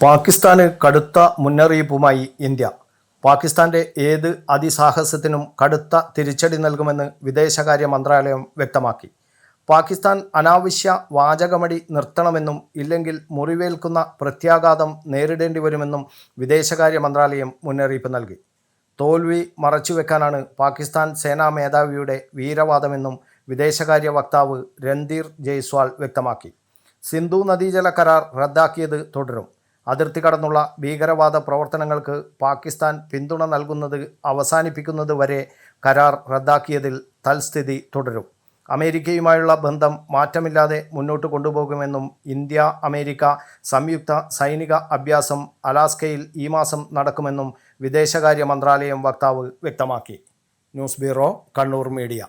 പാകിസ്ഥാന് കടുത്ത മുന്നറിയിപ്പുമായി ഇന്ത്യ. പാകിസ്ഥാന്റെ ഏത് അതിസാഹസത്തിനും കടുത്ത തിരിച്ചടി നൽകുമെന്ന് വിദേശകാര്യ മന്ത്രാലയം വ്യക്തമാക്കി. പാകിസ്ഥാൻ അനാവശ്യ വാചകമടി നിർത്തണമെന്നും ഇല്ലെങ്കിൽ മുറിവേൽക്കുന്ന പ്രത്യാഘാതം നേരിടേണ്ടി വരുമെന്നും വിദേശകാര്യ മന്ത്രാലയം മുന്നറിയിപ്പ് നൽകി. തോൽവി മറച്ചുവെക്കാനാണ് പാകിസ്ഥാൻ സേനാ മേധാവിയുടെ വീരവാദമെന്നും വിദേശകാര്യ വക്താവ് രൺധീർ ജയ്സ്വാൾ വ്യക്തമാക്കി. സിന്ധു നദീജല കരാർ റദ്ദാക്കിയത് തുടരും. അതിർത്തി കടന്നുള്ള ഭീകരവാദ പ്രവർത്തനങ്ങൾക്ക് പാകിസ്ഥാൻ പിന്തുണ നൽകുന്നത് അവസാനിപ്പിക്കുന്നത് വരെ കരാർ റദ്ദാക്കിയതിൽ തൽസ്ഥിതി തുടരും. അമേരിക്കയുമായുള്ള ബന്ധം മാറ്റമില്ലാതെ മുന്നോട്ട് കൊണ്ടുപോകുമെന്നും ഇന്ത്യ അമേരിക്ക സംയുക്ത സൈനിക അഭ്യാസം അലാസ്കയിൽ ഈ മാസം നടക്കുമെന്നും വിദേശകാര്യ മന്ത്രാലയം വക്താവ് വ്യക്തമാക്കി. News bureau, Kannur media.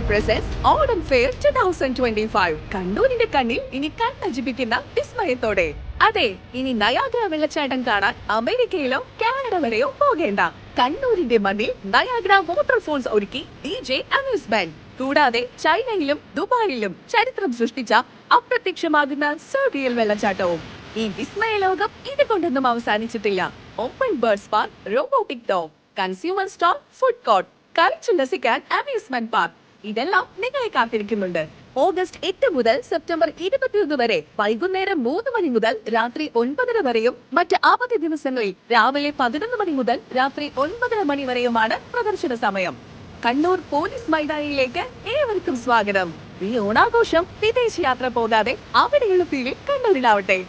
Presents Autumn Fair 2025. കണ്ണൂരിന്റെ കണ്ണിൽ ഇനി കണ്ണഞ്ചിപ്പിക്കുന്ന വിസ്മയത്തോടെ. അതെ, ഇനി നയാഗ്ര വെള്ളച്ചാട്ടം കാണാൻ അമേരിക്കയിലോ കാനഡ വരെയോ പോകേണ്ട. കണ്ണൂരിന്റെ മണ്ണിൽ നയാഗ്ര വാട്ടർഫോൾസ് ഒരുക്കി DJ അമ്യൂസ്മെന്റ്. കൂടാതെ ചൈനയിലും ദുബായിലും ചരിത്രം സൃഷ്ടിച്ച അപ്രത്യക്ഷമാകുന്ന സർറിയൽ വെള്ളച്ചാട്ടവും. ഈ വിസ്മയ ലോകം ഇതുകൊണ്ടൊന്നും അവസാനിച്ചിട്ടില്ല. Open bird park, robotic dog, consumer store, food court, കളിച്ചുല്ലസിക്കാൻ അമ്യൂസ്മെന്റ് പാർക്ക്, ഇതെല്ലാം നിങ്ങളെ കാത്തിരിക്കുന്നുണ്ട്. ഓഗസ്റ്റ് 8 മുതൽ സെപ്റ്റംബർ 21 വരെ വൈകുന്നേരം 3 മണി മുതൽ രാത്രി 9:30 വരെയും മറ്റ് അവധി ദിവസങ്ങളിൽ രാവിലെ 11 മണി മുതൽ രാത്രി 9:30 മണി വരെയുമാണ് പ്രദർശന സമയം. കണ്ണൂർ പോലീസ് മൈതാനിയിലേക്ക് ഏവർക്കും സ്വാഗതം. ഈ ഓണാഘോഷം വിദേശയാത്ര പോകാതെ അവിടെയുള്ള ഫീലിൽ കണ്ണൂരിലാവട്ടെ.